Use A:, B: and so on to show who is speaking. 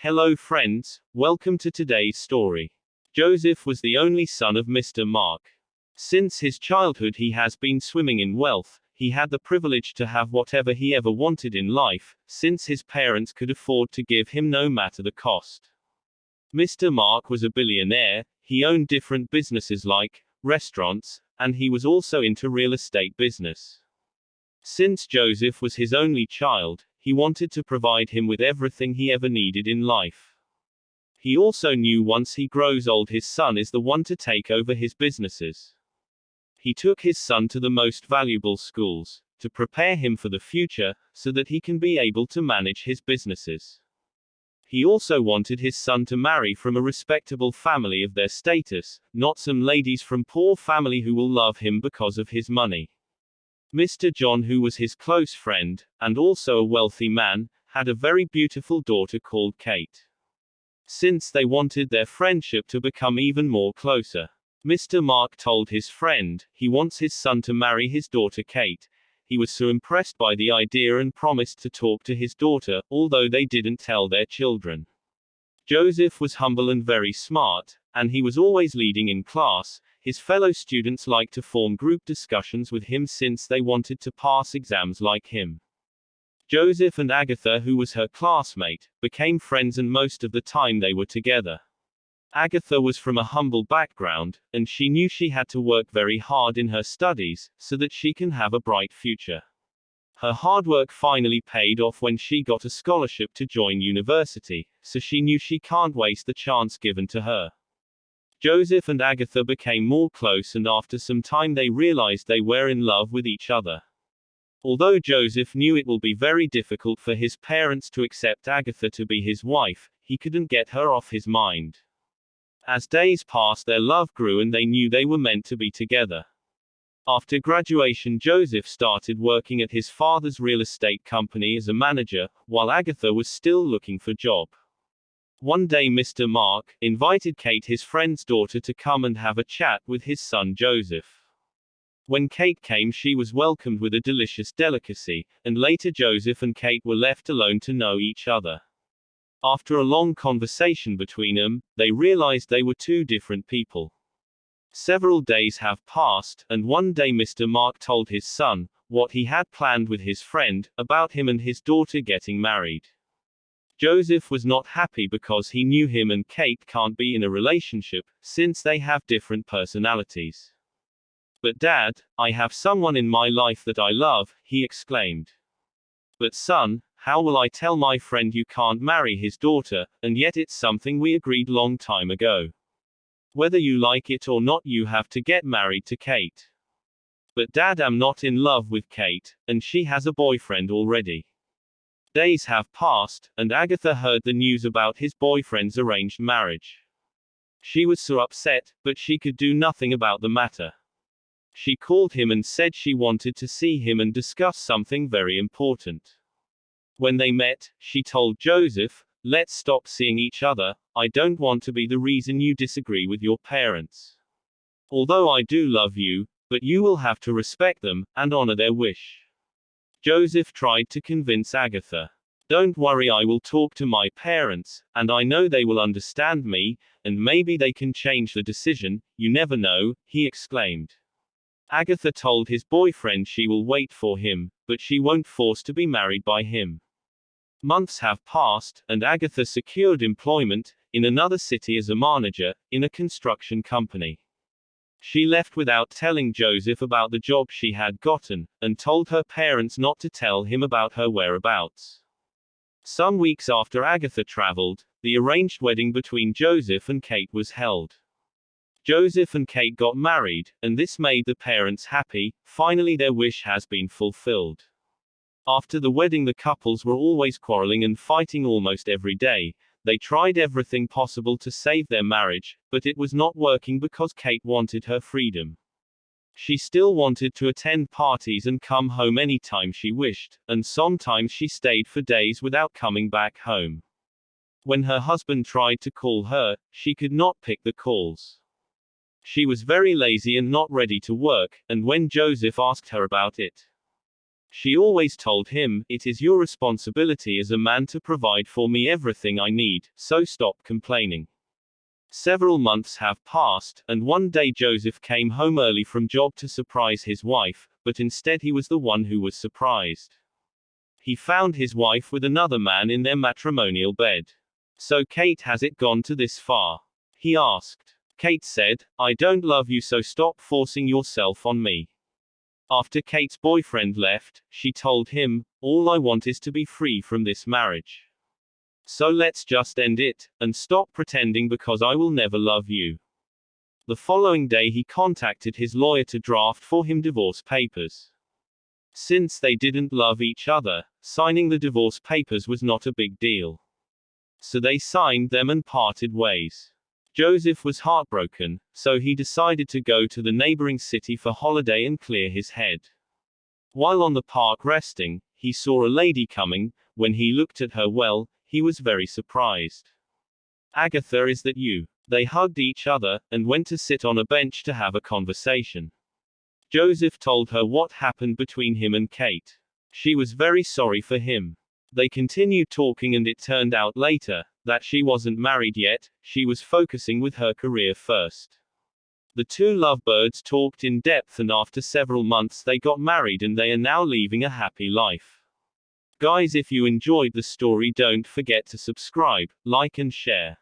A: Hello friends, welcome to today's story. Joseph was the only son of Mr. Mark. Since his childhood he has been swimming in wealth. He had the privilege to have whatever he ever wanted in life, since his parents could afford to give him no matter the cost. Mr. Mark was a billionaire. He owned different businesses like restaurants, and he was also into real estate business. Since Joseph was his only child, he wanted to provide him with everything he ever needed in life. He also knew once he grows old his son is the one to take over his businesses. He took his son to the most valuable schools, to prepare him for the future, so that he can be able to manage his businesses. He also wanted his son to marry from a respectable family of their status, not some ladies from poor family who will love him because of his money. Mr. John, who was his close friend, and also a wealthy man, had a very beautiful daughter called Kate. Since they wanted their friendship to become even more closer, Mr. Mark told his friend he wants his son to marry his daughter Kate. He was so impressed by the idea and promised to talk to his daughter, although they didn't tell their children. Joseph was humble and very smart, and he was always leading in class. His fellow students liked to form group discussions with him since they wanted to pass exams like him. Joseph and Agatha, who was her classmate, became friends and most of the time they were together. Agatha was from a humble background, and she knew she had to work very hard in her studies, so that she can have a bright future. Her hard work finally paid off when she got a scholarship to join university, so she knew she can't waste the chance given to her. Joseph and Agatha became more close, and after some time they realized they were in love with each other. Although Joseph knew it will be very difficult for his parents to accept Agatha to be his wife, he couldn't get her off his mind. As days passed, their love grew and they knew they were meant to be together. After graduation, Joseph started working at his father's real estate company as a manager, while Agatha was still looking for a job. One day Mr. Mark invited Kate, his friend's daughter, to come and have a chat with his son Joseph. When Kate came, she was welcomed with a delicious delicacy, and later Joseph and Kate were left alone to know each other. After a long conversation between them, they realized they were two different people. Several days have passed, and one day Mr. Mark told his son what he had planned with his friend about him and his daughter getting married. Joseph was not happy because he knew him and Kate can't be in a relationship, since they have different personalities. "But Dad, I have someone in my life that I love," he exclaimed. "But son, how will I tell my friend you can't marry his daughter, and yet it's something we agreed long time ago. Whether you like it or not, you have to get married to Kate." "But Dad, I'm not in love with Kate, and she has a boyfriend already." Days have passed, and Agatha heard the news about his boyfriend's arranged marriage. She was so upset, but she could do nothing about the matter. She called him and said she wanted to see him and discuss something very important. When they met, she told Joseph, "Let's stop seeing each other. I don't want to be the reason you disagree with your parents. Although I do love you, but you will have to respect them, and honor their wish." Joseph tried to convince Agatha. "Don't worry, I will talk to my parents, and I know they will understand me, and maybe they can change the decision, you never know," he exclaimed. Agatha told his boyfriend she will wait for him, but she won't force to be married by him. Months have passed, and Agatha secured employment in another city as a manager in a construction company. She left without telling Joseph about the job she had gotten, and told her parents not to tell him about her whereabouts. Some weeks after Agatha traveled, the arranged wedding between Joseph and Kate was held. Joseph and Kate got married, and this made the parents happy. Finally, their wish has been fulfilled. After the wedding, the couples were always quarreling and fighting almost every day. They tried everything possible to save their marriage, but it was not working because Kate wanted her freedom. She still wanted to attend parties and come home anytime she wished, and sometimes she stayed for days without coming back home. When her husband tried to call her, she could not pick the calls. She was very lazy and not ready to work, and when Joseph asked her about it, She always told him, "It is your responsibility as a man to provide for me everything I need, so stop complaining." Several months have passed, and one day Joseph came home early from job to surprise his wife, but instead he was the one who was surprised. He found his wife with another man in their matrimonial bed. "So Kate, has it gone to this far?" he asked. Kate said, "I don't love you, so stop forcing yourself on me." After Kate's boyfriend left, she told him, "All I want is to be free from this marriage. So let's just end it, and stop pretending, because I will never love you." The following day he contacted his lawyer to draft for him divorce papers. Since they didn't love each other, signing the divorce papers was not a big deal. So they signed them and parted ways. Joseph was heartbroken, so he decided to go to the neighboring city for holiday and clear his head. While on the park resting, he saw a lady coming. When he looked at her, well, he was very surprised. "Agatha, is that you?" They hugged each other, and went to sit on a bench to have a conversation. Joseph told her what happened between him and Kate. She was very sorry for him. They continued talking, and it turned out later that she wasn't married yet, she was focusing with her career first. The two lovebirds talked in depth, and after several months they got married, and they are now living a happy life. Guys, if you enjoyed the story, don't forget to subscribe, like and share.